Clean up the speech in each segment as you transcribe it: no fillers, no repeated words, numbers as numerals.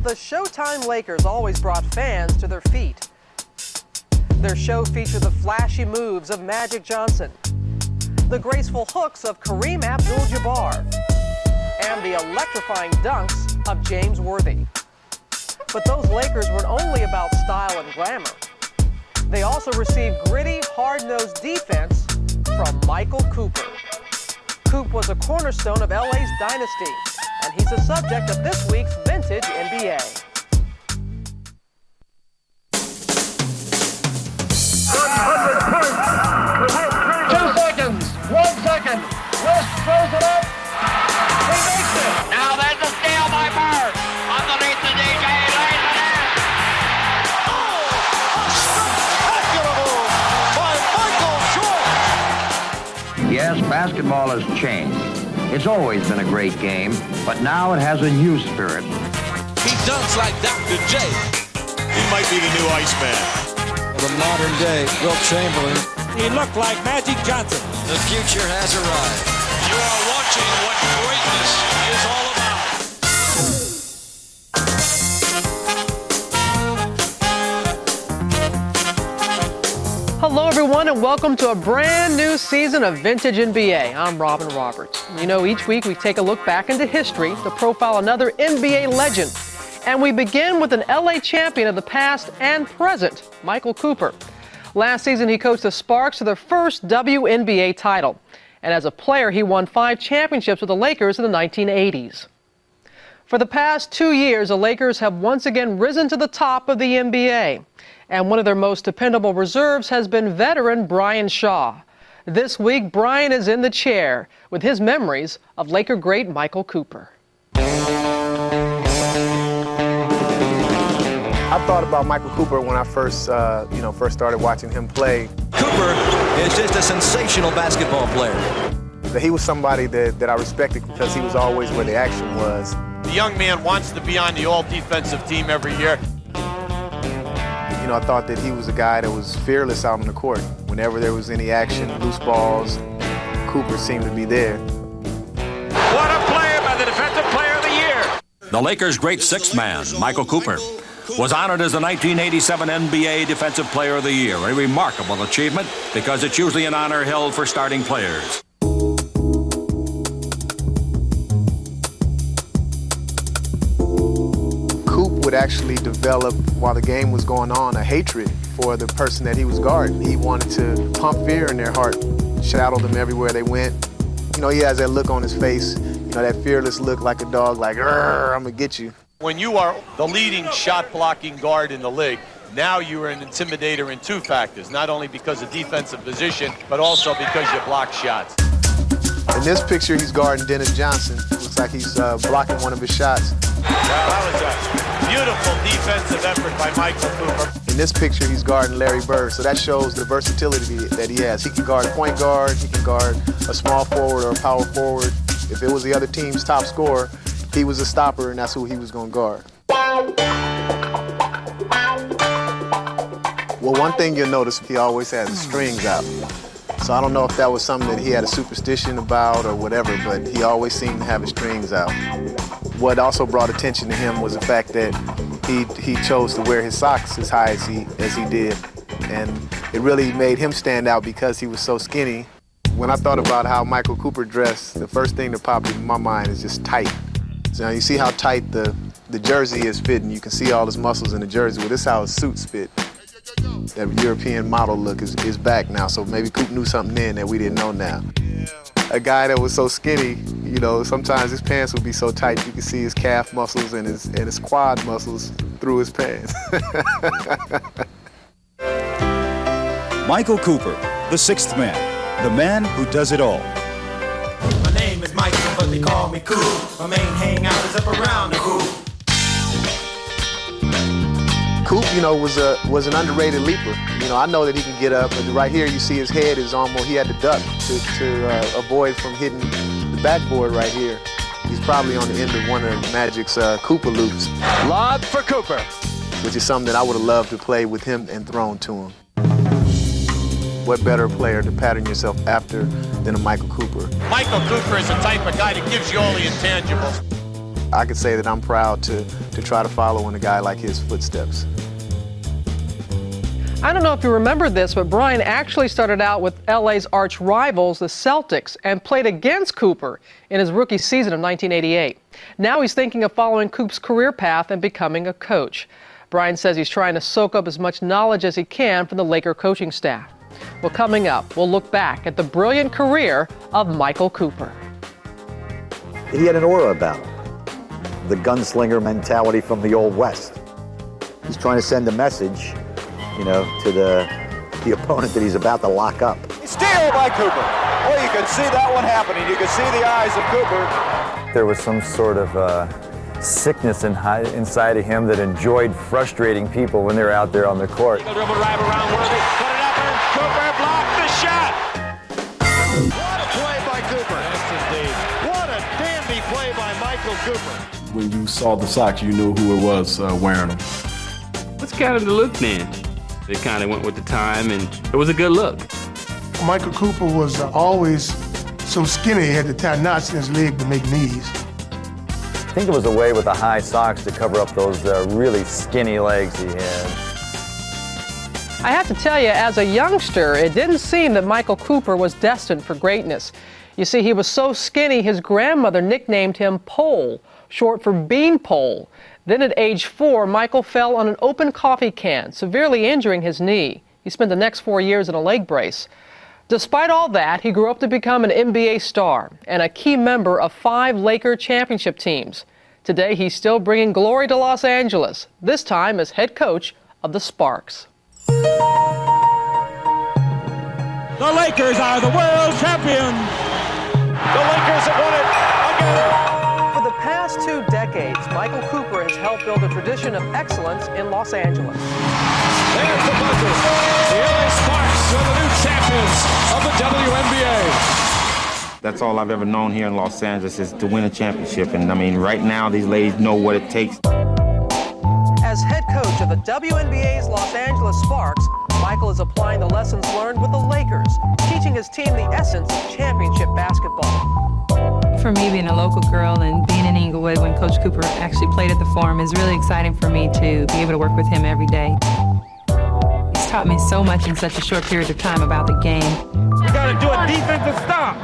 the Showtime Lakers always brought fans to their feet. Their show featured the flashy moves of Magic Johnson, the graceful hooks of Kareem Abdul-Jabbar, and the electrifying dunks of James Worthy. But those Lakers weren't only about style and glamour. They also received gritty, hard-nosed defense from Michael Cooper. Coop was a cornerstone of LA's dynasty, and he's the subject of this week's Vintage NBA. 2 seconds, 1 second, West throws it up, he makes it! Now there's a steal by Bird, underneath the DJ, lays it in! Oh, a spectacular move by Michael Jordan! Yes, basketball has changed. It's always been a great game, but now it has a new spirit. He dunks like Dr. J. He might be the new Iceman. The modern day Wilt Chamberlain. He looked like Magic Johnson. The future has arrived. You are watching what greatness is all about. Hello, everyone, and welcome to a brand new season of Vintage NBA. I'm Robin Roberts. You know, each week we take a look back into history to profile another NBA legend. And we begin with an LA champion of the past and present, Michael Cooper. Last season, he coached the Sparks to their first WNBA title. And as a player, he won 5 championships with the Lakers in the 1980s. For the past 2 years, the Lakers have once again risen to the top of the NBA. And one of their most dependable reserves has been veteran Brian Shaw. This week, Brian is in the chair with his memories of Laker great Michael Cooper. I thought about Michael Cooper when I first started watching him play. Cooper is just a sensational basketball player. He was somebody that I respected because he was always where the action was. The young man wants to be on the all-defensive team every year. You know, I thought that he was a guy that was fearless out on the court. Whenever there was any action, loose balls, Cooper seemed to be there. What a player by the Defensive Player of the Year. The Lakers' great sixth man, Michael Cooper, was honored as the 1987 NBA Defensive Player of the Year, a remarkable achievement because it's usually an honor held for starting players. Coop would actually develop, while the game was going on, a hatred for the person that he was guarding. He wanted to pump fear in their heart, shadow them everywhere they went. You know, he has that look on his face, you know, that fearless look like a dog, like, I'm gonna get you. When you are the leading shot-blocking guard in the league, now you are an intimidator in 2 factors, not only because of defensive position, but also because you block shots. In this picture, he's guarding Dennis Johnson. Looks like he's blocking one of his shots. That was a beautiful defensive effort by Michael Cooper. In this picture, he's guarding Larry Bird, so that shows the versatility that he has. He can guard a point guard, he can guard a small forward or a power forward. If it was the other team's top scorer, he was a stopper, and that's who he was going to guard. Well, one thing you'll notice, he always has his strings out. So I don't know if that was something that he had a superstition about or whatever, but he always seemed to have his strings out. What also brought attention to him was the fact that he chose to wear his socks as high as he did. And it really made him stand out because he was so skinny. When I thought about how Michael Cooper dressed, the first thing that popped into my mind is just tight. So now you see how tight the jersey is fitting. You can see all his muscles in the jersey. Well, this is how his suits fit. That European model look is back now, so maybe Coop knew something then that we didn't know now. A guy that was so skinny, you know, sometimes his pants would be so tight you could see his calf muscles and his quad muscles through his pants. Michael Cooper, the sixth man, the man who does it all. My name is Michael, but they call me Coop. My main hangout is up around the hoop. Coop, you know, was an underrated leaper. You know, I know that he can get up, but right here you see his head is almost, he had to duck to avoid from hitting the backboard right here. He's probably on the end of one of Magic's Cooper loops. Lob for Cooper. Which is something that I would have loved to play with him and thrown to him. What better player to pattern yourself after than a Michael Cooper? Michael Cooper is the type of guy that gives you all the intangibles. I could say that I'm proud to try to follow in a guy like his footsteps. I don't know if you remember this, but Brian actually started out with LA's arch rivals, the Celtics, and played against Cooper in his rookie season of 1988. Now he's thinking of following Coop's career path and becoming a coach. Brian says he's trying to soak up as much knowledge as he can from the Laker coaching staff. Well, coming up, we'll look back at the brilliant career of Michael Cooper. He had an aura about him, the gunslinger mentality from the Old West. He's trying to send a message, to the opponent that he's about to lock up. Steal by Cooper. Well, you could see that one happening. You could see the eyes of Cooper. There was some sort of sickness inside of him that enjoyed frustrating people when they were out there on the court. Dribble right around Worthy. Put it up, and Cooper blocked the shot. What a play by Cooper. Yes, indeed. What a dandy play by Michael Cooper. When you saw the socks, you knew who it was wearing them. What's kind of the look then? It kind of went with the time, and it was a good look. Michael Cooper was always so skinny, he had to tie knots in his leg to make knees. I think it was a way with the high socks to cover up those really skinny legs he had. I have to tell you, as a youngster, it didn't seem that Michael Cooper was destined for greatness. You see, he was so skinny, his grandmother nicknamed him Pole, short for beanpole. Then at age 4, Michael fell on an open coffee can, severely injuring his knee. He spent the next 4 years in a leg brace. Despite all that, he grew up to become an NBA star and a key member of 5 Laker championship teams. Today, he's still bringing glory to Los Angeles, this time as head coach of the Sparks. The Lakers are the world champions. The Lakers have won it again. For the past 2 decades, Michael Cooper has helped build a tradition of excellence in Los Angeles. There's the buzzer. The LA Sparks are the new champions of the WNBA. That's all I've ever known here in Los Angeles is to win a championship. And I mean, right now, these ladies know what it takes. As head coach of the WNBA's Los Angeles Sparks, Michael is applying the lessons learned with the Lakers, teaching his team the essence of championship basketball. For me, being a local girl and being in Inglewood when Coach Cooper actually played at the Forum is really exciting for me to be able to work with him every day. He's taught me so much in such a short period of time about the game. We got to do a defensive stop.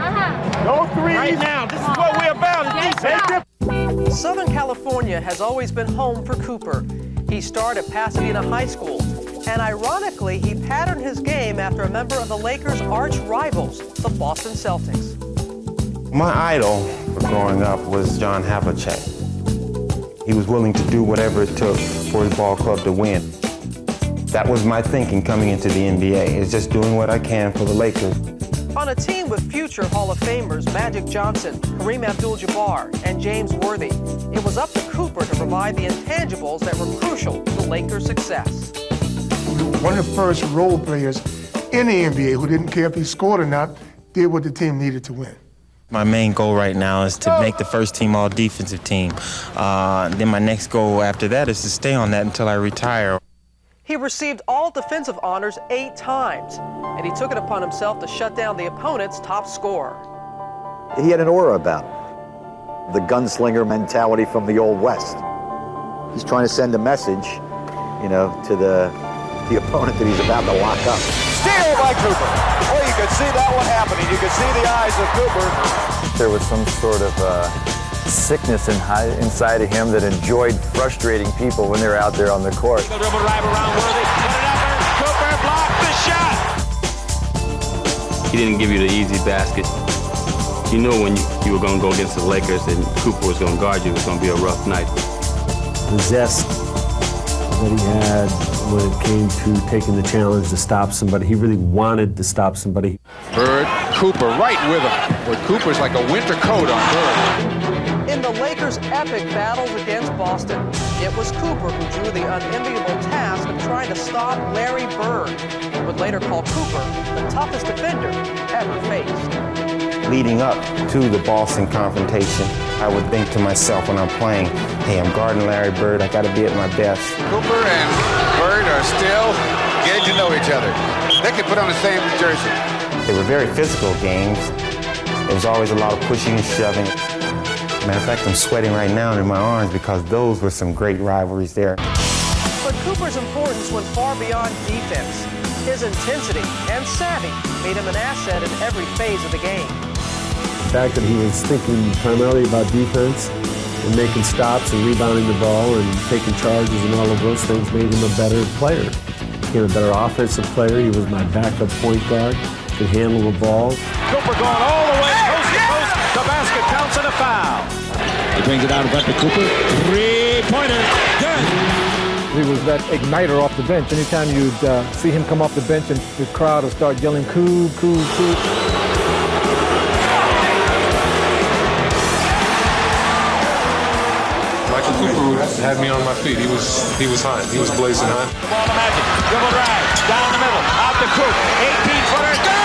No threes. Right now, this is what we're about. Defense. Southern California has always been home for Cooper. He starred at Pasadena High School, and ironically, he patterned his game after a member of the Lakers' arch rivals, the Boston Celtics. My idol for growing up was John Havlicek. He was willing to do whatever it took for his ball club to win. That was my thinking coming into the NBA, is just doing what I can for the Lakers. On a team with future Hall of Famers Magic Johnson, Kareem Abdul-Jabbar, and James Worthy, it was up to Cooper to provide the intangibles that were crucial to the Lakers' success. One of the first role players in the NBA who didn't care if he scored or not, did what the team needed to win. My main goal right now is to make the first team all-defensive team. Then my next goal after that is to stay on that until I retire. He received all defensive honors 8 times, and he took it upon himself to shut down the opponent's top scorer. He had an aura about him, the gunslinger mentality from the Old West. He's trying to send a message, to the opponent that he's about to lock up. Steal by Cooper. Well, you could see that one happening. You could see the eyes of Cooper. There was some sort of sickness inside of him that enjoyed frustrating people when they were out there on the court. Dribble right around Worthy. Put it up, and Cooper blocked the shot. He didn't give you the easy basket. You know when you were going to go against the Lakers and Cooper was going to guard you, it was going to be a rough night. The zest that he had when it came to taking the challenge to stop somebody. He really wanted to stop somebody. Bird, Cooper right with him. But Cooper's like a winter coat on Bird. In the Lakers' epic battles against Boston, it was Cooper who drew the unenviable task of trying to stop Larry Bird, who would later call Cooper the toughest defender ever faced. Leading up to the Boston confrontation, I would think to myself when I'm playing, hey, I'm guarding Larry Bird, I gotta be at my best. Cooper and Bird are still getting to know each other. They could put on the same jersey. They were very physical games. There was always a lot of pushing and shoving. Matter of fact, I'm sweating right now in my arms because those were some great rivalries there. But Cooper's importance went far beyond defense. His intensity and savvy made him an asset in every phase of the game. The fact that he was thinking primarily about defense and making stops and rebounding the ball and taking charges and all of those things made him a better player. He became a better offensive player. He was my backup point guard, could handle the ball. Cooper going all the way coast to coast. The basket counts and a foul. He brings it out front to Cooper. Three-pointer. Good. He was that igniter off the bench. Anytime you'd see him come off the bench and the crowd would start yelling, Coop, Coop, Coop. Michael Cooper had me on my feet. He was hot. He was blazing hot. Ball to Magic. Dribble drive. Down the middle. Out to Coop. 18-footer. Good!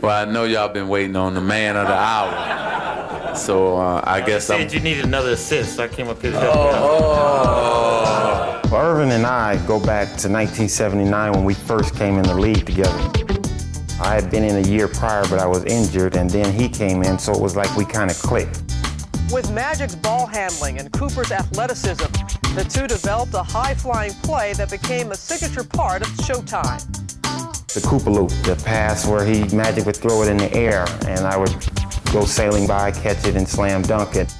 Well, I know y'all been waiting on the man of the hour. So I guess I said you needed another assist. I came up here to help Well, Irvin and I go back to 1979 when we first came in the league together. I had been in a year prior, but I was injured, and then he came in, so it was like we kind of clicked. With Magic's ball handling and Cooper's athleticism, the two developed a high-flying play that became a signature part of Showtime. The Cooper loop, the pass where Magic would throw it in the air, and I would go sailing by, catch it, and slam dunk it.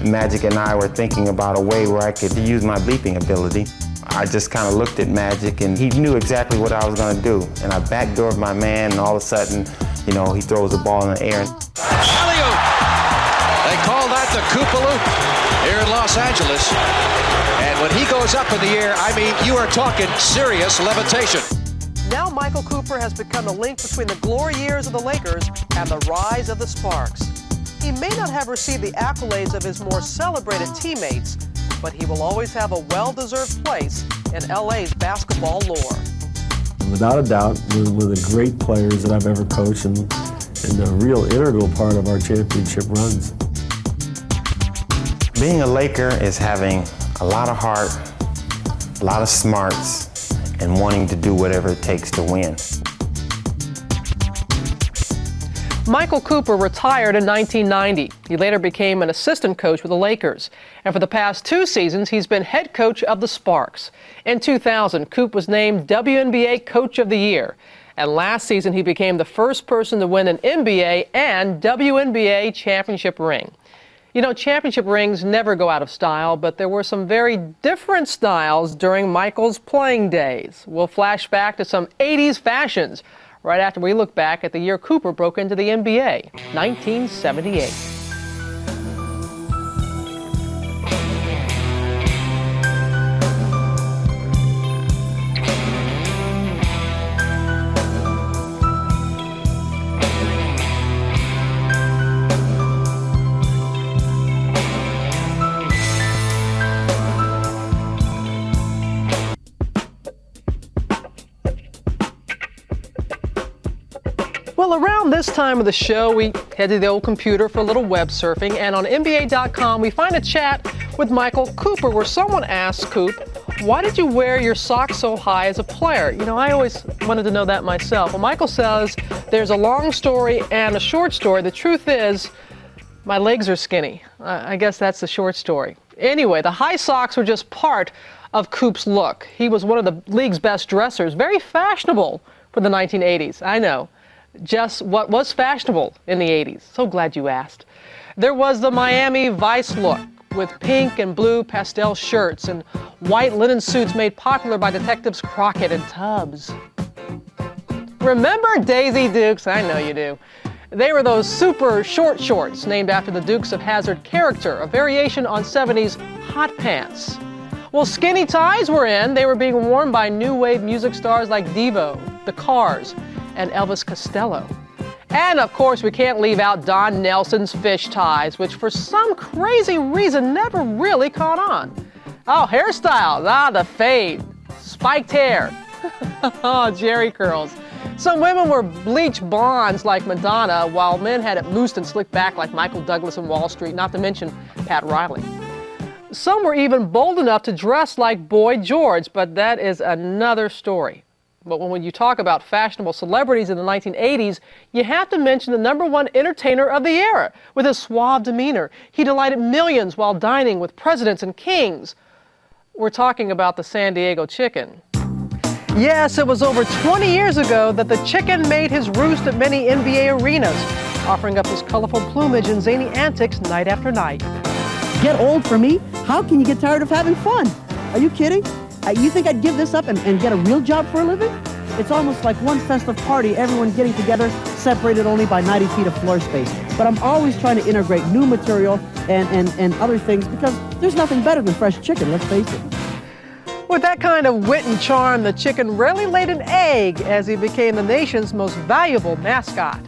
Magic and I were thinking about a way where I could use my bleeping ability. I just kind of looked at Magic, and he knew exactly what I was going to do. And I backdoored my man, and all of a sudden, you know, he throws the ball in the air. Alley-oop! They call that the Cooper loop here in Los Angeles. And when he goes up in the air, I mean, you are talking serious levitation. Now Michael Cooper has become the link between the glory years of the Lakers and the rise of the Sparks. He may not have received the accolades of his more celebrated teammates, but he will always have a well-deserved place in LA's basketball lore. Without a doubt, one of the great players that I've ever coached and a real integral part of our championship runs. Being a Laker is having a lot of heart, a lot of smarts, and wanting to do whatever it takes to win. Michael Cooper retired in 1990. He later became an assistant coach with the Lakers. And for the past 2 seasons, he's been head coach of the Sparks. In 2000, Coop was named WNBA Coach of the Year. And last season, he became the first person to win an NBA and WNBA championship ring. You know, championship rings never go out of style, but there were some very different styles during Michael's playing days. We'll flash back to some 80s fashions right after we look back at the year Cooper broke into the NBA, 1978. Well, around this time of the show, we head to the old computer for a little web surfing, and on NBA.com, we find a chat with Michael Cooper where someone asks Coop, why did you wear your socks so high as a player? You know, I always wanted to know that myself. Well, Michael says there's a long story and a short story. The truth is, my legs are skinny. I guess that's the short story. Anyway, the high socks were just part of Coop's look. He was one of the league's best dressers, very fashionable for the 1980s. I know. Just what was fashionable in the 80s. So glad you asked. There was the Miami Vice look with pink and blue pastel shirts and white linen suits made popular by detectives Crockett and Tubbs. Remember Daisy Dukes? I know you do. They were those super short shorts named after the Dukes of Hazzard character, a variation on 70s hot pants. Well, skinny ties were in. They were being worn by new wave music stars like Devo, The Cars, and Elvis Costello. And of course, we can't leave out Don Nelson's fish ties, which for some crazy reason never really caught on. Oh, hairstyles, the fade, spiked hair, oh, Jerry curls. Some women were bleached blondes like Madonna, while men had it loosed and slicked back like Michael Douglas in Wall Street, not to mention Pat Riley. Some were even bold enough to dress like Boy George, but that is another story. But when you talk about fashionable celebrities in the 1980s, you have to mention the #1 entertainer of the era. With his suave demeanor, he delighted millions while dining with presidents and kings. We're talking about the San Diego Chicken. Yes, it was over 20 years ago that the Chicken made his roost at many NBA arenas, offering up his colorful plumage and zany antics night after night. Get old for me? How can you get tired of having fun? Are you kidding? You think I'd give this up and get a real job for a living? It's almost like one festive party, everyone getting together, separated only by 90 feet of floor space. But I'm always trying to integrate new material and other things because there's nothing better than fresh chicken, let's face it. With that kind of wit and charm, the Chicken rarely laid an egg as he became the nation's most valuable mascot.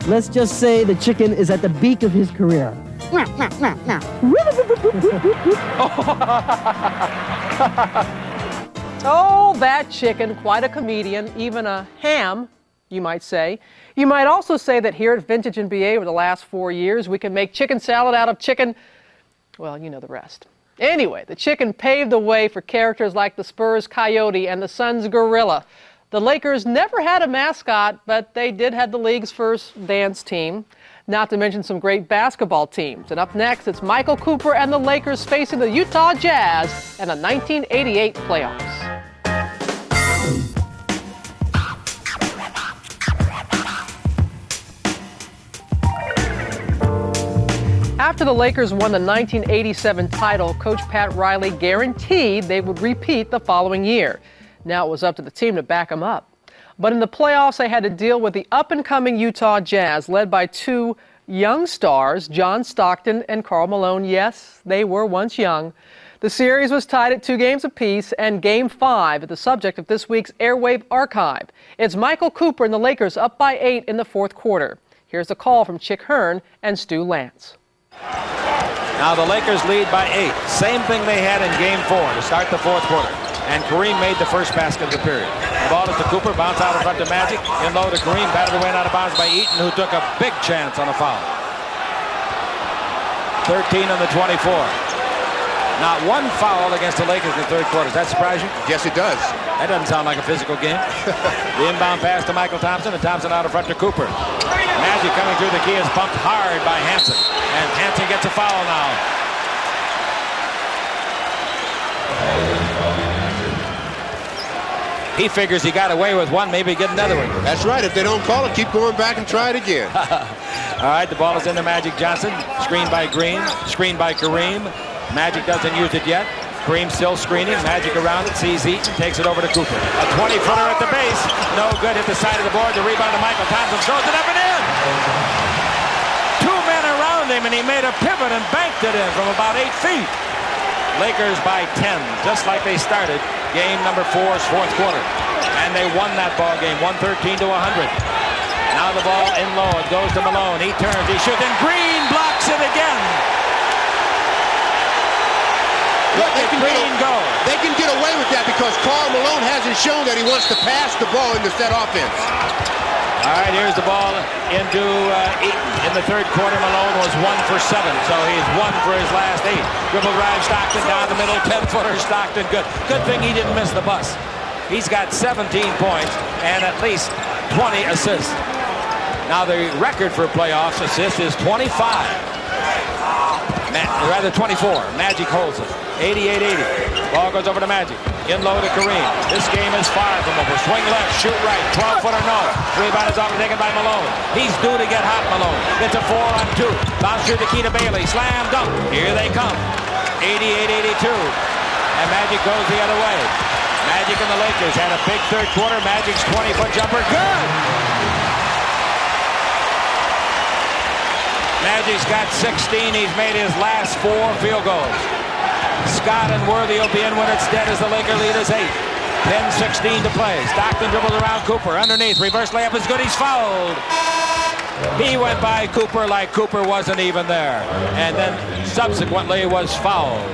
Let's just say the Chicken is at the peak of his career. Oh, that Chicken, quite a comedian, even a ham, you might say. You might also say that here at Vintage NBA over the last 4 years, we can make chicken salad out of chicken. Well, you know the rest. Anyway, the Chicken paved the way for characters like the Spurs Coyote and the Suns Gorilla. The Lakers never had a mascot, but they did have the league's first dance team. Not to mention some great basketball teams. And up next, it's Michael Cooper and the Lakers facing the Utah Jazz in the 1988 playoffs. After the Lakers won the 1987 title, Coach Pat Riley guaranteed they would repeat the following year. Now it was up to the team to back them up. But in the playoffs, they had to deal with the up-and-coming Utah Jazz, led by two young stars, John Stockton and Karl Malone. Yes, they were once young. The series was tied at 2 games apiece, and Game 5 is the subject of this week's Airwave Archive. It's Michael Cooper and the Lakers up by 8 in the fourth quarter. Here's the call from Chick Hearn and Stu Lance. Now the Lakers lead by 8. Same thing they had in Game 4 to start the fourth quarter. And Kareem made the first basket of the period. The ball is to Cooper, bounce out in front to Magic. In low to Kareem, batted away and out of bounds by Eaton, who took a big chance on a foul. 13 on the 24. Not one foul against the Lakers in the third quarter. Does that surprise you? Yes, it does. That doesn't sound like a physical game. The inbound pass to Michael Thompson, and Thompson out in front to Cooper. Magic coming through the key is bumped hard by Hansen. And Hansen gets a foul now. He figures he got away with one, maybe get another one. That's right. If they don't call it, keep going back and try it again. All right, the ball is into Magic Johnson. Screened by Green. Screened by Kareem. Magic doesn't use it yet. Kareem still screening. Magic around it. Sees Eaton. Takes it over to Cooper. A 20-footer at the base. No good. Hit the side of the board. The rebound to Michael Thompson. Throws it up and in. 2 men around him, and he made a pivot and banked it in from about 8 feet. Lakers by 10, just like they started game number 4's fourth quarter. And they won that ball game, 113 to 100. Now the ball in low, it goes to Malone. He turns, he shoots, and Green blocks it again. Look, they can get away with that because Karl Malone hasn't shown that he wants to pass the ball into that offense. All right, here's the ball into Eaton. In the third quarter, Malone was 1 for 7, so he's 1 for his last 8. Dribble drive, Stockton down the middle, 10-footer, Stockton good. Good thing he didn't miss the bus. He's got 17 points and at least 20 assists. Now the record for playoffs assists is 25. Rather 24. Magic holds it. 88-80. Ball goes over to Magic. In low to Kareem. This game is far from over. Swing left, shoot right. 12-footer no. Rebound is overtaken by Malone. He's due to get hot, Malone. It's a 4-on-2. Bounce through the key to Bailey. Slam dunk. Here they come. 88-82. And Magic goes the other way. Magic and the Lakers had a big third quarter. Magic's 20-foot jumper. Good! Magic's got 16. He's made his last 4 field goals. Scott and Worthy will be in when it's dead as the Laker lead is 8. 10-16 to play. Stockton dribbles around Cooper. Underneath. Reverse layup is good. He's fouled. He went by Cooper like Cooper wasn't even there. And then subsequently was fouled.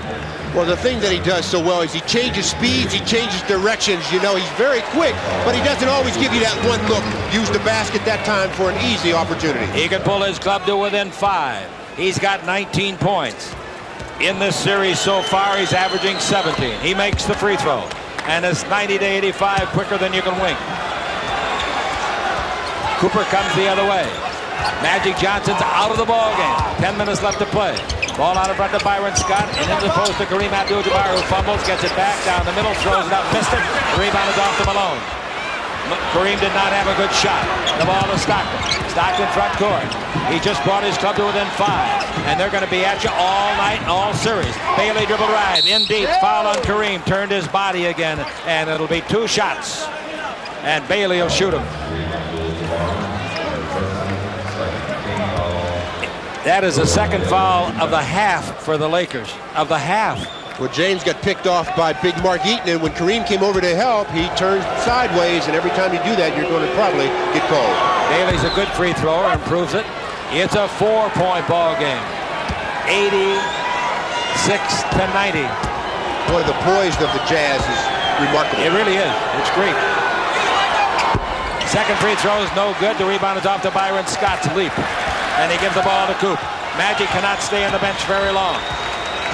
Well, the thing that he does so well is he changes speeds, he changes directions. You know, he's very quick, but he doesn't always give you that one look. Use the basket that time for an easy opportunity. He can pull his club to within 5. He's got 19 points. In this series so far, he's averaging 17. He makes the free throw. and it's 90 to 85 quicker than you can wink. Cooper comes the other way. Magic Johnson's out of the ball game. 10 minutes left to play. Ball out in front to Byron Scott, and into the post to Kareem Abdul-Jabbar, who fumbles, gets it back down the middle, throws it up, missed it. The rebound is off to Malone. Kareem did not have a good shot. The ball to Stockton. Stockton front court. He just brought his club to within 5, and they're going to be at you all night and all series. Bailey dribble drive, in deep, foul on Kareem, turned his body again, and it'll be 2 shots, and Bailey will shoot him. That is the second foul of the half for the Lakers. Of the half. Well, James got picked off by Big Mark Eaton, and when Kareem came over to help, he turned sideways, and every time you do that, you're going to probably get called. Bailey's a good free thrower, improves it. It's a 4-point ball game. 86 to 90. Boy, the poise of the Jazz is remarkable. It really is. It's great. Second free throw is no good. The rebound is off to Byron Scott's leap. And he gives the ball to Coop. Magic cannot stay on the bench very long.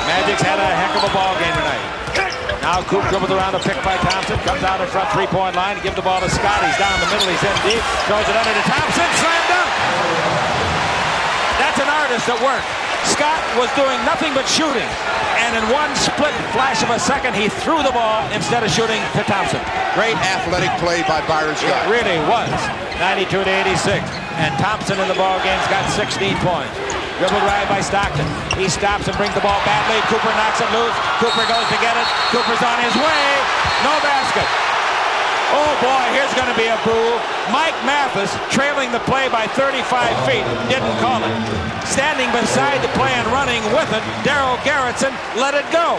Magic's had a heck of a ball game tonight. Now Coop dribbles around a pick by Thompson. Comes out in front 3-point line. He gives the ball to Scott. He's down the middle. He's in deep. Throws it under to Thompson. Slam dunk. That's an artist at work. Scott was doing nothing but shooting. And in one split flash of a second, he threw the ball instead of shooting to Thompson. Great athletic play by Byron Scott. It really was. 92 to 86. And Thompson in the ball game's got 16 points. Dribble drive by Stockton. He stops and brings the ball badly. Cooper knocks it loose. Cooper goes to get it. Cooper's on his way. No basket. Oh boy, here's going to be a boo. Mike Mathis, trailing the play by 35 feet, didn't call it. Standing beside the play and running with it, Darryl Garrettson let it go.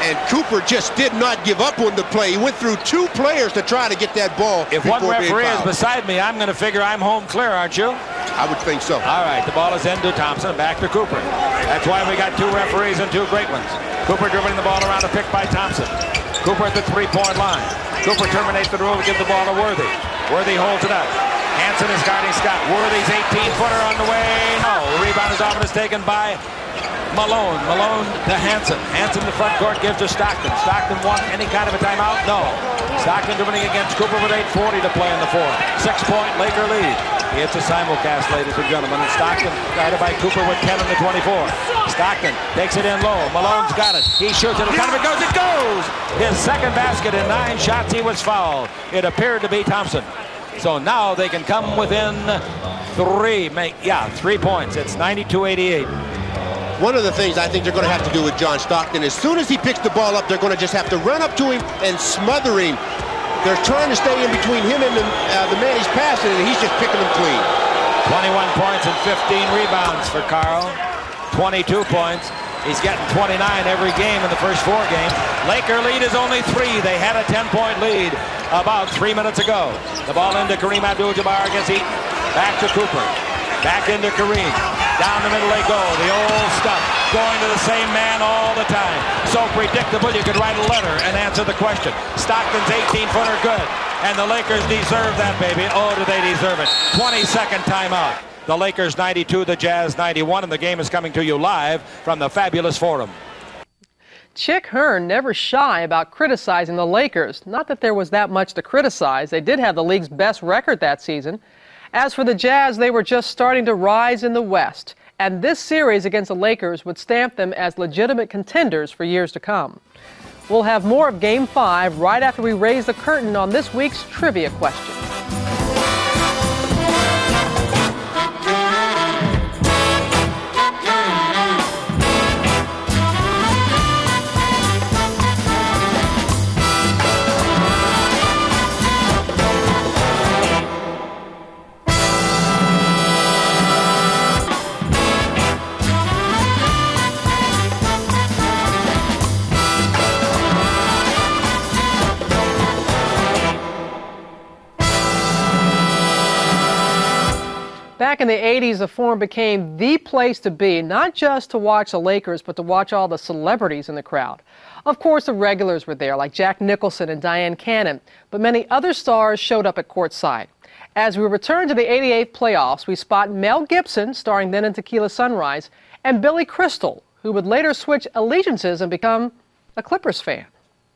And Cooper just did not give up on the play. He went through 2 players to try to get that ball. If one referee is beside me, I'm going to figure I'm home clear, aren't you? I would think so. All right, the ball is into Thompson, back to Cooper. That's why we got 2 referees and 2 great ones. Cooper dribbling the ball around a pick by Thompson. Cooper at the 3-point line. Cooper terminates the rule to give the ball to Worthy. Worthy holds it up. Hanson is guarding Scott. Worthy's 18-footer on the way. No, rebound is off and is taken by Malone. Malone to Hanson. Hanson the front court gives to Stockton. Stockton won any kind of a timeout? No. Stockton dribbling against Cooper with 8:40 to play in the 4th. 6-point Laker lead. It's a simulcast, ladies and gentlemen. And Stockton guarded by Cooper with 10 in the 24. Stockton takes it in low. Malone's got it. He shoots it. It goes. It goes! His second basket in 9 shots. He was fouled. It appeared to be Thompson. So now they can come within 3. 3 points. It's 92-88. One of the things I think they're going to have to do with John Stockton, as soon as he picks the ball up, they're going to just have to run up to him and smother him. They're trying to stay in between him and the man he's passing, and he's just picking them clean. 21 points and 15 rebounds for Carl. 22 points. He's getting 29 every game in the first 4 games. Laker lead is only 3. They had a 10-point lead about 3 minutes ago. The ball into Kareem Abdul-Jabbar against Eaton. Back to Cooper. Back into Kareem. Down the middle they go. The old stuff. Going to the same man all the time. So predictable you could write a letter and answer the question. Stockton's 18-footer good. And the Lakers deserve that, baby. Oh, do they deserve it. 22nd timeout. The Lakers 92, the Jazz 91, and the game is coming to you live from the Fabulous Forum. Chick Hearn never shy about criticizing the Lakers. Not that there was that much to criticize. They did have the league's best record that season. As for the Jazz, they were just starting to rise in the West. And this series against the Lakers would stamp them as legitimate contenders for years to come. We'll have more of Game 5 right after we raise the curtain on this week's trivia question. Back in the 80s, the Forum became the place to be, not just to watch the Lakers, but to watch all the celebrities in the crowd. Of course, the regulars were there, like Jack Nicholson and Diane Cannon, but many other stars showed up at courtside. As we return to the '88 playoffs, we spot Mel Gibson, starring then in Tequila Sunrise, and Billy Crystal, who would later switch allegiances and become a Clippers fan.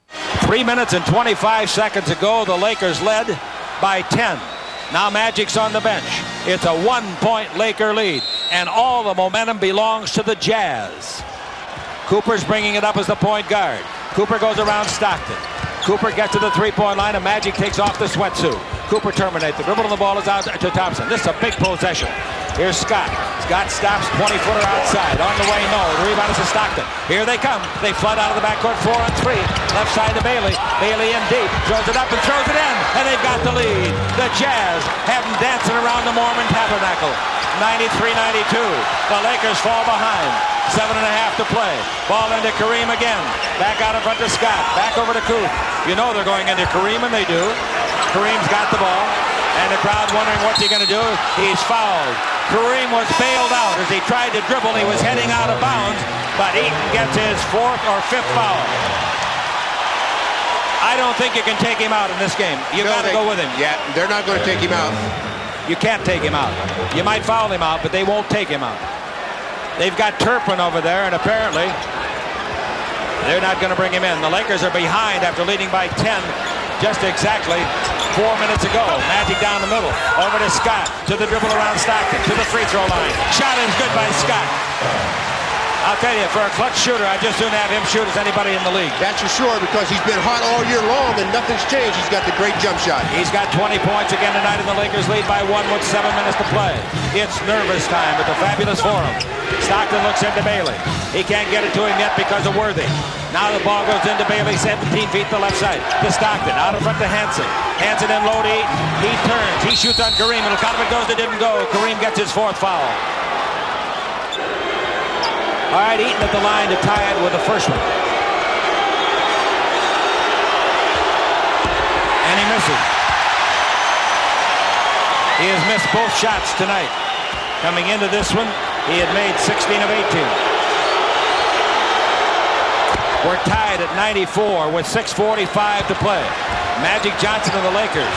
3 minutes and 25 seconds ago, the Lakers led by 10. Now Magic's on the bench. It's a 1-point Laker lead, and all the momentum belongs to the Jazz. Cooper's bringing it up as the point guard. Cooper goes around Stockton. Cooper gets to the three-point line, and Magic takes off the sweatsuit. Cooper terminates. The dribble and the ball is out to Thompson. This is a big possession. Here's Scott. Scott stops, 20-footer outside. On the way, no. The rebound is to Stockton. Here they come. They flood out of the backcourt, 4-on-3. Left side to Bailey. Bailey in deep. Throws it up and throws it in. And they've got the lead. The Jazz have them dancing around the Mormon Tabernacle. 93-92. The Lakers fall behind. 7.5 to play. Ball into Kareem again. Back out in front to Scott. Back over to Coop. You know they're going into Kareem, and they do. Kareem's got the ball. And the crowd wondering what's he going to do. He's fouled. Kareem was bailed out as he tried to dribble. He was heading out of bounds, but Eaton gets his 4th or 5th foul. I don't think you can take him out in this game. You got to go with him. Yeah, they're not going to take him out. You can't take him out. You might foul him out, but they won't take him out. They've got Turpin over there, and apparently they're not going to bring him in. The Lakers are behind after leading by 10 just exactly 4 minutes ago. Magic down the middle. Over to Scott. To the dribble around Stockton. To the free throw line. Shot is good by Scott. I'll tell you, for a clutch shooter, I just soon have him shoot as anybody in the league. That's for sure, because he's been hot all year long and nothing's changed. He's got the great jump shot. He's got 20 points again tonight, and the Lakers lead by 1 with 7 minutes to play. It's nervous time at the Fabulous Forum. Stockton looks into Bailey. He can't get it to him yet because of Worthy. Now the ball goes into Bailey, 17 feet to the left side. To Stockton, out in front to Hansen. Hansen in low to Eaton. He turns. He shoots on Kareem, and a lot of it goes that didn't go. Kareem gets his 4th foul. All right, Eaton at the line to tie it with the first one. And he misses. He has missed both shots tonight. Coming into this one, he had made 16 of 18. We're tied at 94 with 6:45 to play. Magic Johnson of the Lakers.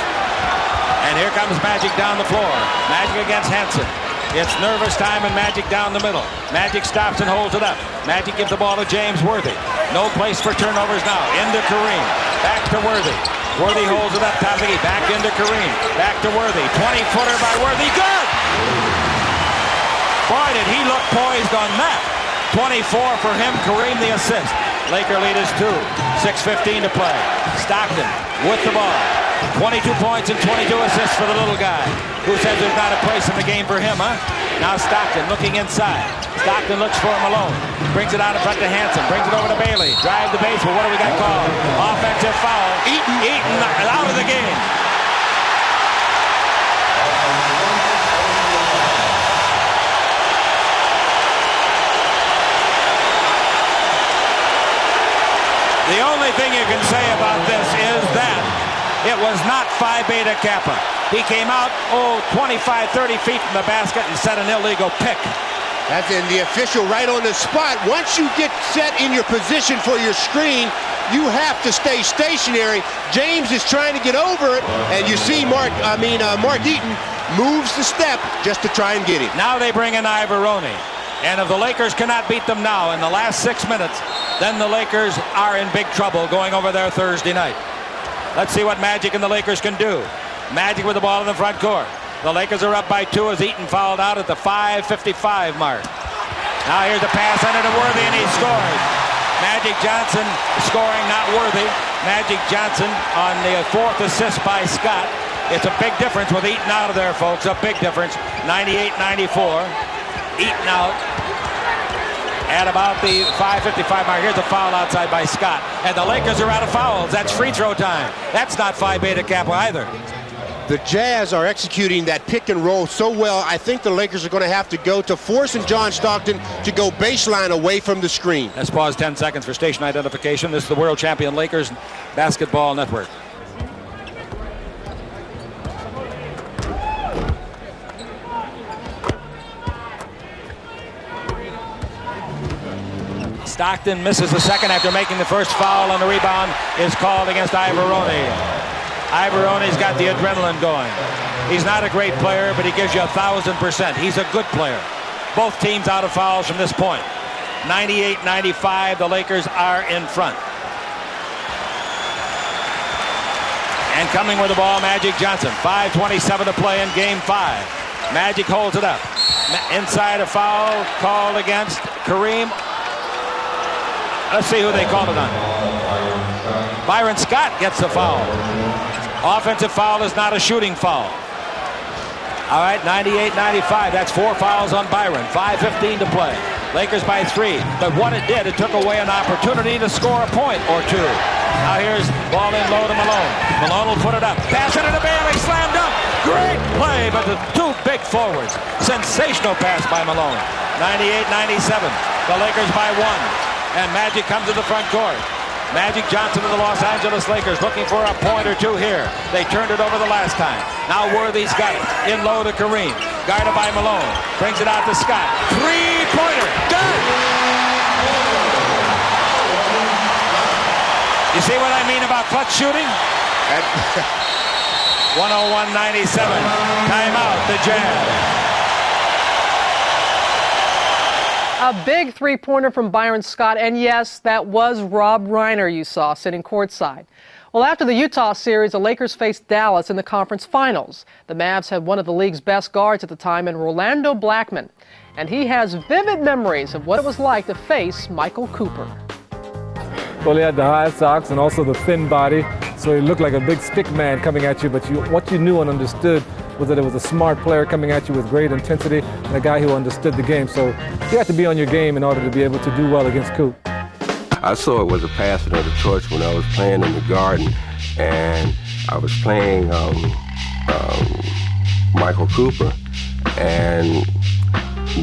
And here comes Magic down the floor. Magic against Hansen. It's nervous time, and Magic down the middle. Magic stops and holds it up. Magic gives the ball to James Worthy. No place for turnovers now. Into Kareem. Back to Worthy. Worthy holds it up top of the key. Back into Kareem. Back to Worthy. 20-footer by Worthy. Good! Boy, did he look poised on that. 24 for him. Kareem the assist. Laker lead is 2. 6:15 to play. Stockton with the ball. 22 points and 22 assists for the little guy. Who says there's not a place in the game for him, huh? Now Stockton looking inside. Stockton looks for him alone. Brings it out in front to Hansen. Brings it over to Bailey. Drive the base. Well, what do we got called? Offensive foul. Eaton out of the game. The only thing you can say about this is that it was not Phi Beta Kappa. He came out, 25, 30 feet from the basket and set an illegal pick. That's in the official right on the spot. Once you get set in your position for your screen, you have to stay stationary. James is trying to get over it, and you see Mark Eaton moves the step just to try and get him. Now they bring in Ivoroni. And if the Lakers cannot beat them now in the last 6 minutes, then the Lakers are in big trouble going over there Thursday night. Let's see what Magic and the Lakers can do. Magic with the ball in the front court. The Lakers are up by 2 as Eaton fouled out at the 5:55 mark. Now here's a pass under to Worthy, and he scores. Magic Johnson scoring, not Worthy. Magic Johnson on the 4th assist by Scott. It's a big difference with Eaton out of there, folks. A big difference. 98-94. Eaton out at about the 5:55 mark. Here's a foul outside by Scott. And the Lakers are out of fouls. That's free throw time. That's not Phi Beta Kappa either. The Jazz are executing that pick and roll so well, I think the Lakers are going to have to go to forcing John Stockton to go baseline away from the screen. Let's pause 10 seconds for station identification. This is the World Champion Lakers Basketball Network. Stockton misses the second after making the first foul, and the rebound is called against Ivoroni. Ivoroni's got the adrenaline going. He's not a great player, but he gives you 1,000%. He's a good player. Both teams out of fouls from this point. 98-95, the Lakers are in front. And coming with the ball, Magic Johnson. 5:27 to play in Game 5. Magic holds it up. Inside a foul called against Kareem. Let's see who they called it on. Byron Scott gets the foul. Offensive foul is not a shooting foul. All right, 98-95. That's 4 fouls on Byron. 5:15 to play. Lakers by 3. But what it did, it took away an opportunity to score a point or two. Now here's ball in low to Malone. Malone will put it up. Pass it into Bailey. Slam dunk. Great play, but the 2 big forwards. Sensational pass by Malone. 98-97. The Lakers by 1. And Magic comes to the front court. Magic Johnson of the Los Angeles Lakers looking for a point or two here. They turned it over the last time. Now Worthy's got it. In low to Kareem. Guarded by Malone. Brings it out to Scott. 3-pointer. Done! You see what I mean about clutch shooting? 101-97. Timeout, the Jazz. A big three-pointer from Byron Scott, and yes, that was Rob Reiner you saw sitting courtside. Well, after the Utah series, the Lakers faced Dallas in the conference finals. The Mavs had one of the league's best guards at the time in Rolando Blackman, and he has vivid memories of what it was like to face Michael Cooper. Well, he had the high socks and also the thin body, so he looked like a big stick man coming at you, but what you knew and understood was that it was a smart player coming at you with great intensity and a guy who understood the game. So you have to be on your game in order to be able to do well against Coop. I saw it was a passing of the torch when I was playing in the Garden, and I was playing Michael Cooper, and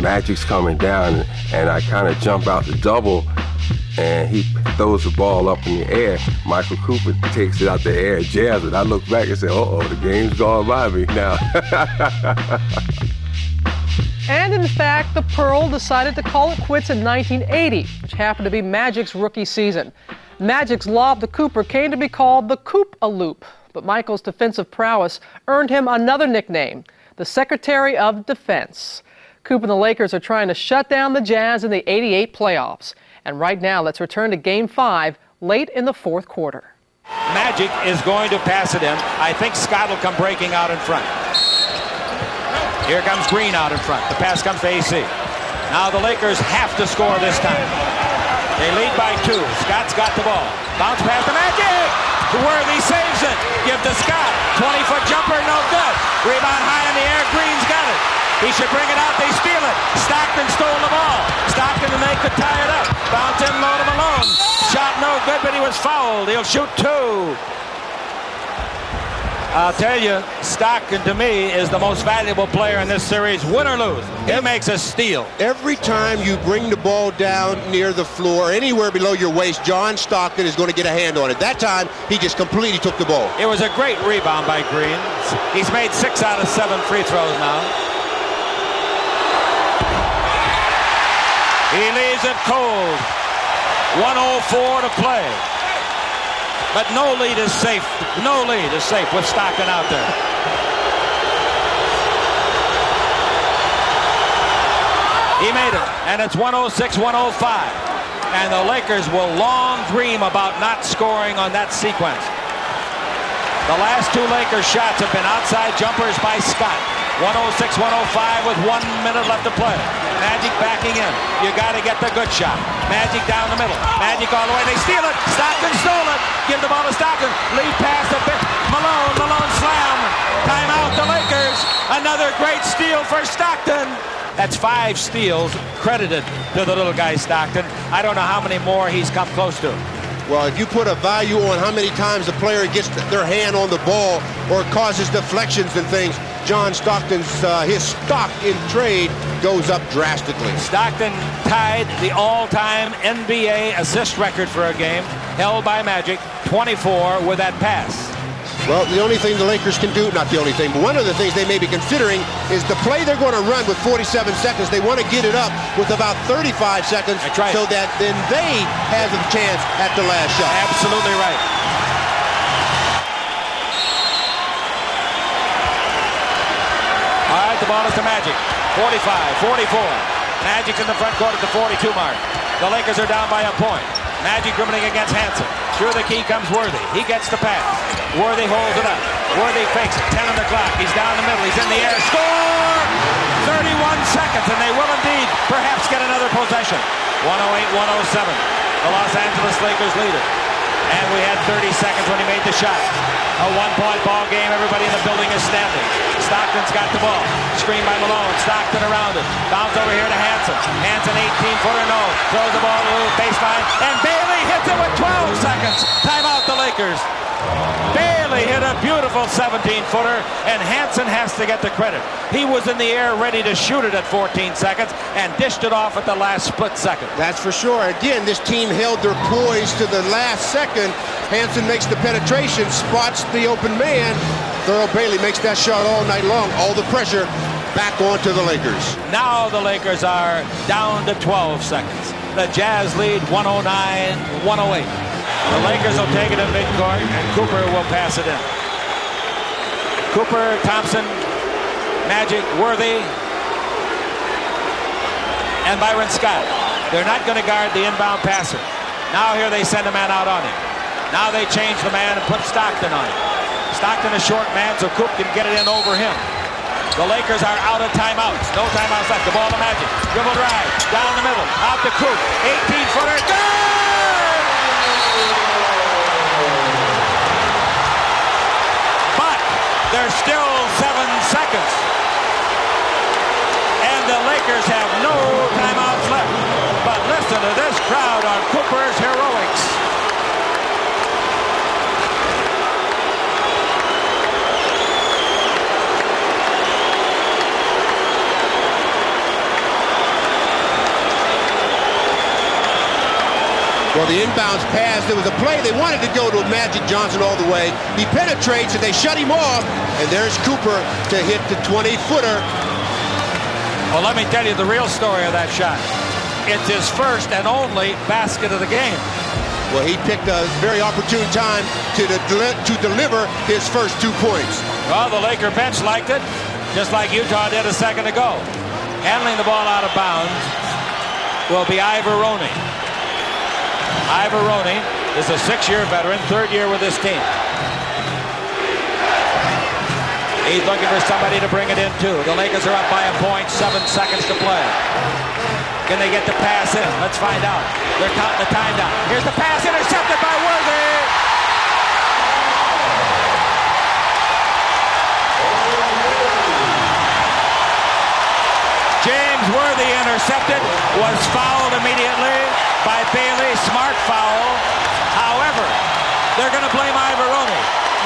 Magic's coming down, and I kind of jump out the double, and he throws the ball up in the air. Michael Cooper takes it out the air, jabs it. I look back and say, uh-oh, the game's gone by me now. And in fact, the Pearl decided to call it quits in 1980, which happened to be Magic's rookie season. Magic's lob to Cooper came to be called the Coop-a-Loop, but Michael's defensive prowess earned him another nickname, the Secretary of Defense. Coop and the Lakers are trying to shut down the Jazz in the '88 playoffs. And right now, let's return to Game 5 late in the 4th quarter. Magic is going to pass it in. I think Scott will come breaking out in front. Here comes Green out in front. The pass comes to AC. Now the Lakers have to score this time. They lead by 2. Scott's got the ball. Bounce pass to Magic. Worthy saves it. Give to Scott. 20-foot jumper, no good. Rebound high in the air. Green's got it. He should bring it out. They steal it. Stockton stole the ball. Stockton and they could tie it up. Bounce in low to Malone. Shot no good, but he was fouled. He'll shoot 2. I'll tell you, Stockton to me is the most valuable player in this series, win or lose. He makes a steal. Every time you bring the ball down near the floor, anywhere below your waist, John Stockton is going to get a hand on it. That time, he just completely took the ball. It was a great rebound by Green. He's made 6 out of 7 free throws now. He leaves it cold. 1:04 to play. But no lead is safe. No lead is safe with Stockton out there. He made it, and it's 106-105. And the Lakers will long dream about not scoring on that sequence. The last 2 Lakers shots have been outside jumpers by Scott. 106-105 with 1 minute left to play. Magic backing in. You got to get the good shot. Magic down the middle. Magic all the way. They steal it. Stockton stole it. Give the ball to Stockton. Lead pass to Malone. Malone slam. Timeout the Lakers. Another great steal for Stockton. That's 5 steals credited to the little guy Stockton. I don't know how many more he's come close to. Well, if you put a value on how many times a player gets their hand on the ball or causes deflections and things, John Stockton's his stock in trade goes up drastically. Stockton tied the all-time NBA assist record for a game, held by Magic, 24 with that pass. Well, the only thing the Lakers can do, not the only thing, but one of the things they may be considering is the play they're going to run with 47 seconds. They want to get it up with about 35 seconds. That's right. So that then they have a chance at the last shot. Absolutely right. All right, the ball is to Magic. 45, 44. Magic's in the front court at the 42 mark. The Lakers are down by a point. Magic dribbling against Hansen. Through the key comes Worthy. He gets the pass. Worthy holds it up. Worthy fakes it. 10 on the clock. He's down the middle. He's in the air. Score! 31 seconds, and they will indeed perhaps get another possession. 108-107. The Los Angeles Lakers lead it. And we had 30 seconds when he made the shot. A one-point ball game. Everybody in the building is standing. Stockton's got the ball. Screen by Malone. Stockton around it. Bounce over here to Hansen. Hansen 18-footer, no. Throws the ball to the baseline. And Bailey hits it with 12 seconds. Timeout the Lakers. Bailey hit a beautiful 17-footer, and Hansen has to get the credit. He was in the air ready to shoot it at 14 seconds and dished it off at the last split second. That's for sure. Again, this team held their poise to the last second. Hansen makes the penetration, spots the open man. Thurl Bailey makes that shot all night long. All the pressure back onto the Lakers. Now the Lakers are down to 12 seconds. The Jazz lead 109-108. The Lakers will take it in midcourt, and Cooper will pass it in. Cooper, Thompson, Magic, Worthy, and Byron Scott. They're not going to guard the inbound passer. Now here they send a man out on him. Now they change the man and put Stockton on him. Stockton a short man, so Coop can get it in over him. The Lakers are out of timeouts. No timeouts left. The ball to Magic. Dribble drive. Down the middle. Out to Coop. 18-footer. Good! There's still 7 seconds. And the Lakers have no timeouts left. But listen to this crowd on Cooper's heroics. Well, the inbounds pass, there was a play. They wanted to go to Magic Johnson all the way. He penetrates, and they shut him off. And there's Cooper to hit the 20-footer. Well, let me tell you the real story of that shot. It's his first and only basket of the game. Well, he picked a very opportune time to deliver his first 2 points. Well, the Laker bench liked it, just like Utah did a second ago. Handling the ball out of bounds will be Ivor Roney. Ivor Roney is a 6-year veteran, 3rd year with this team. He's looking for somebody to bring it in, too. The Lakers are up by a point, 7 seconds to play. Can they get the pass in? Let's find out. They're counting the time down. Here's the pass, intercepted by Worthy. James Worthy intercepted, was fouled immediately by Bailey. Smart foul. However, they're going to blame Ivor Roney.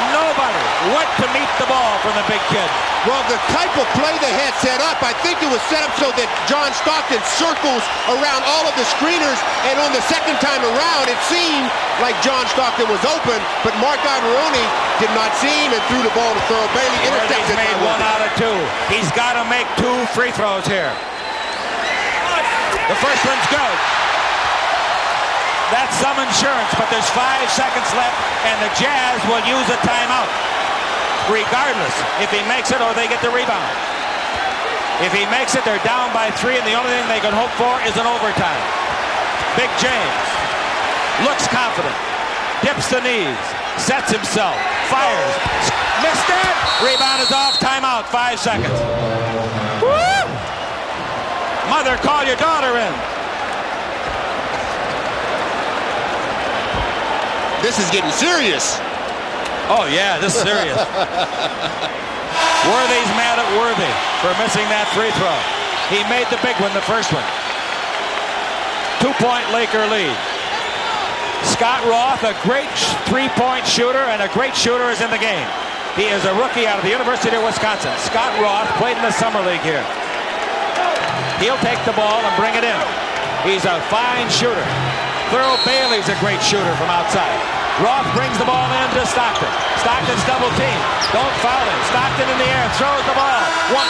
Nobody went to meet the ball from the big kid. Well, the type of play they had set up, I think it was set up so that John Stockton circles around all of the screeners, and on the second time around, it seemed like John Stockton was open, but Mark Ivoroni did not see him and threw the ball to Thurl Bailey. He's made 1 out of 2. He's got to make 2 free throws here. The first one's good. That's some insurance, but there's 5 seconds left, and the Jazz will use a timeout, regardless if he makes it or they get the rebound. If he makes it, they're down by 3, and the only thing they can hope for is an overtime. Big James looks confident, dips the knees, sets himself, fires, missed it, rebound is off, timeout, 5 seconds. Woo! Mother, call your daughter in. This is getting serious. Oh, yeah, this is serious. Worthy's mad at Worthy for missing that free throw. He made the big one, the first one. 2-point Laker lead. Scott Roth, a great three-point shooter, and a great shooter is in the game. He is a rookie out of the University of Wisconsin. Scott Roth played in the summer league here. He'll take the ball and bring it in. He's a fine shooter. Thurl Bailey's a great shooter from outside. Roth brings the ball in to Stockton. Stockton's double team. Don't foul him. Stockton in the air, throws the ball.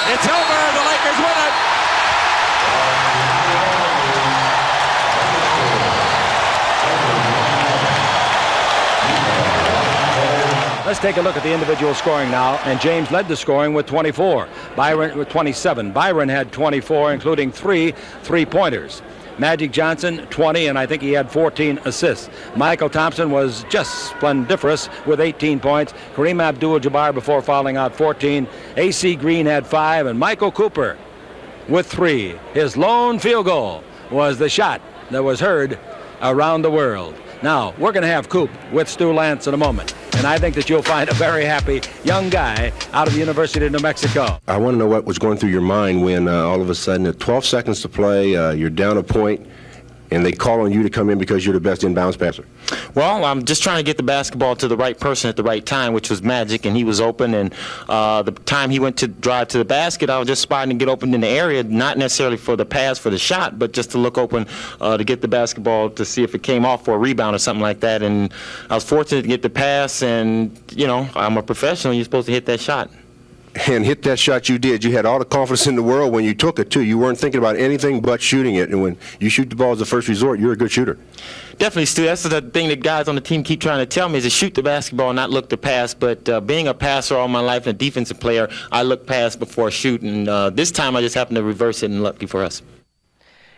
It's over. The Lakers win it. Let's take a look at the individual scoring now, and James led the scoring with 24. Byron with 27. Byron had 24, including 3 3-pointers. Magic Johnson, 20, and I think he had 14 assists. Michael Thompson was just splendiferous with 18 points. Kareem Abdul-Jabbar, before fouling out, 14. A.C. Green had 5, and Michael Cooper with 3. His lone field goal was the shot that was heard around the world. Now, we're going to have Coop with Stu Lance in a moment, and I think that you'll find a very happy young guy out of the University of New Mexico. I want to know what was going through your mind when all of a sudden, at 12 seconds to play, you're down a point, and they call on you to come in because you're the best inbounds passer. Well, I'm just trying to get the basketball to the right person at the right time, which was Magic, and he was open. And the time he went to drive to the basket, I was just spotting to get open in the area, not necessarily for the pass, for the shot, but just to look open to get the basketball to see if it came off for a rebound or something like that. And I was fortunate to get the pass, and, you know, I'm a professional. You're supposed to hit that shot. And hit that shot you did. You had all the confidence in the world when you took it, too. You weren't thinking about anything but shooting it. And when you shoot the ball as a first resort, you're a good shooter. Definitely, Stu. That's the thing that guys on the team keep trying to tell me is to shoot the basketball, not look to pass. But being a passer all my life and a defensive player, I look pass before shoot. And this time I just happened to reverse it, and lucky for us.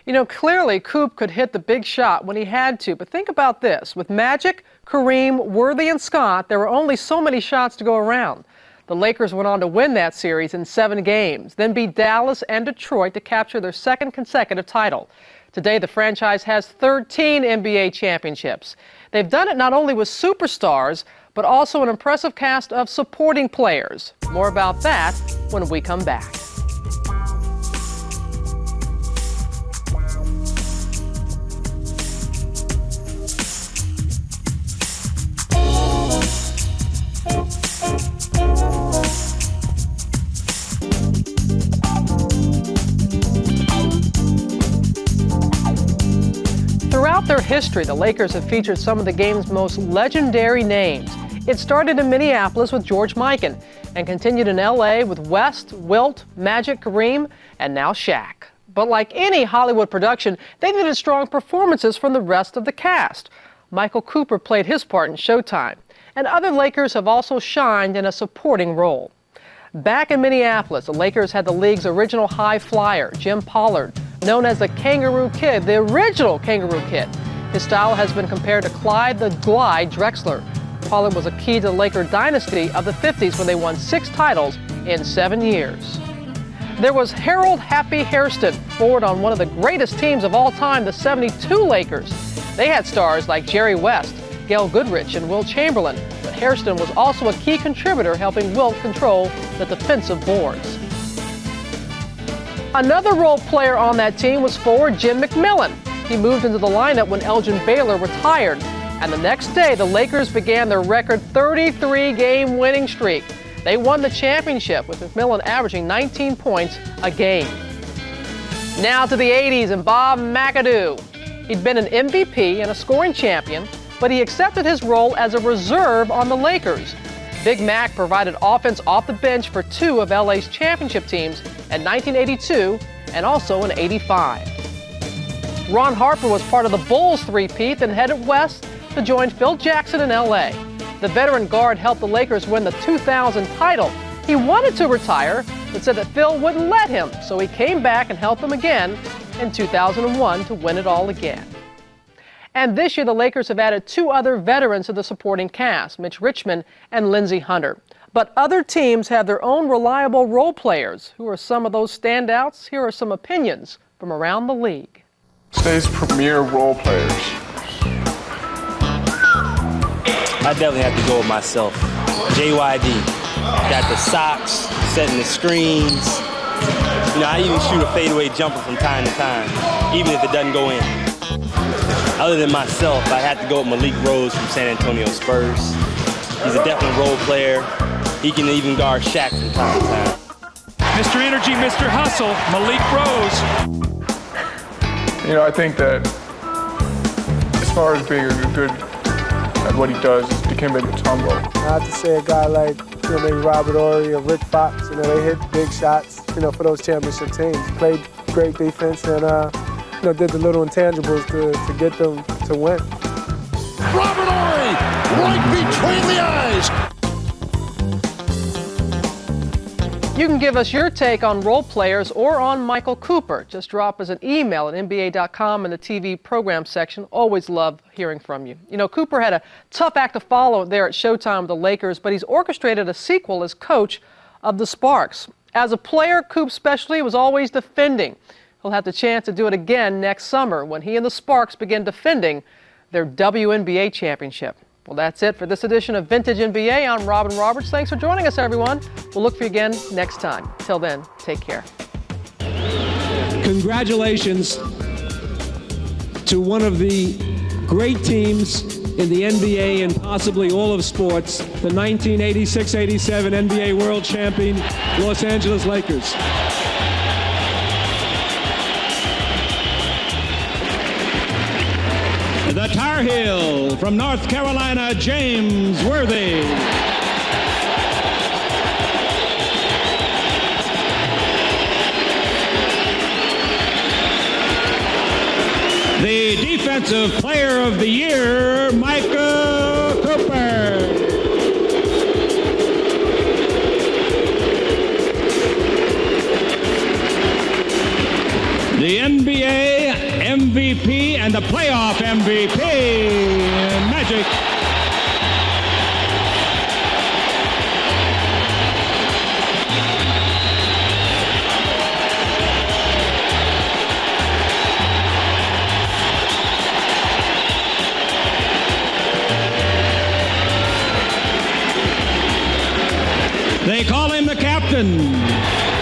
You know, clearly Coop could hit the big shot when he had to. But think about this. With Magic, Kareem, Worthy, and Scott, there were only so many shots to go around. The Lakers went on to win that series in 7 games, then beat Dallas and Detroit to capture their second consecutive title. Today, the franchise has 13 NBA championships. They've done it not only with superstars, but also an impressive cast of supporting players. More about that when we come back. Throughout their history, the Lakers have featured some of the game's most legendary names. It started in Minneapolis with George Mikan and continued in L.A. with West, Wilt, Magic, Kareem, and now Shaq. But like any Hollywood production, they needed strong performances from the rest of the cast. Michael Cooper played his part in Showtime, and other Lakers have also shined in a supporting role. Back in Minneapolis, the Lakers had the league's original high flyer, Jim Pollard, known as the Kangaroo Kid, the original Kangaroo Kid. His style has been compared to Clyde the Glide Drexler. Pollard was a key to the Laker dynasty of the 50s when they won 6 titles in 7 years. There was Harold Happy Hairston, forward on one of the greatest teams of all time, the 72 Lakers. They had stars like Jerry West, Gail Goodrich, and Wilt Chamberlain, but Hairston was also a key contributor helping Wilt control the defensive boards. Another role player on that team was forward Jim McMillan. He moved into the lineup when Elgin Baylor retired, and the next day the Lakers began their record 33-game winning streak. They won the championship with McMillan averaging 19 points a game. Now to the 80s and Bob McAdoo. He'd been an MVP and a scoring champion, but he accepted his role as a reserve on the Lakers. Big Mac provided offense off the bench for 2 of LA's championship teams in 1982 and also in '85. Ron Harper was part of the Bulls three-peat and headed west to join Phil Jackson in LA. The veteran guard helped the Lakers win the 2000 title. He wanted to retire, but said that Phil wouldn't let him, so he came back and helped them again in 2001 to win it all again. And this year, the Lakers have added 2 other veterans to the supporting cast, Mitch Richmond and Lindsey Hunter. But other teams have their own reliable role players. Who are some of those standouts? Here are some opinions from around the league. Today's premier role players. I definitely have to go with myself. JYD. Got the socks, setting the screens. You know, I even shoot a fadeaway jumper from time to time, even if it doesn't go in. Other than myself, I had to go with Malik Rose from San Antonio Spurs. He's a definite role player. He can even guard Shaq from time to time. Mr. Energy, Mr. Hustle, Malik Rose. You know, I think that as far as being good at what he does, he became maybe Tom Lowe. I have to say a guy like, you know, maybe Robert Horry or Rick Fox, you know, they hit big shots, you know, for those championship teams. Played great defense and, you know, did the little intangibles to get them to win. Robert Horry, right between the eyes. You can give us your take on role players or on Michael Cooper. Just drop us an email at NBA.com in the TV program section. Always love hearing from you. You know, Cooper had a tough act to follow there at Showtime with the Lakers, but he's orchestrated a sequel as coach of the Sparks. As a player, Coop's specialty was always defending. He'll have the chance to do it again next summer when he and the Sparks begin defending their WNBA championship. Well, that's it for this edition of Vintage NBA. I'm Robin Roberts. Thanks for joining us, everyone. We'll look for you again next time. Till then, take care. Congratulations to one of the great teams in the NBA and possibly all of sports, the 1986-87 NBA World Champion Los Angeles Lakers. The Tar Heel from North Carolina, James Worthy. The Defensive Player of the Year, Michael Cooper. The NBA MVP and the playoff MVP, Magic. They call him the captain.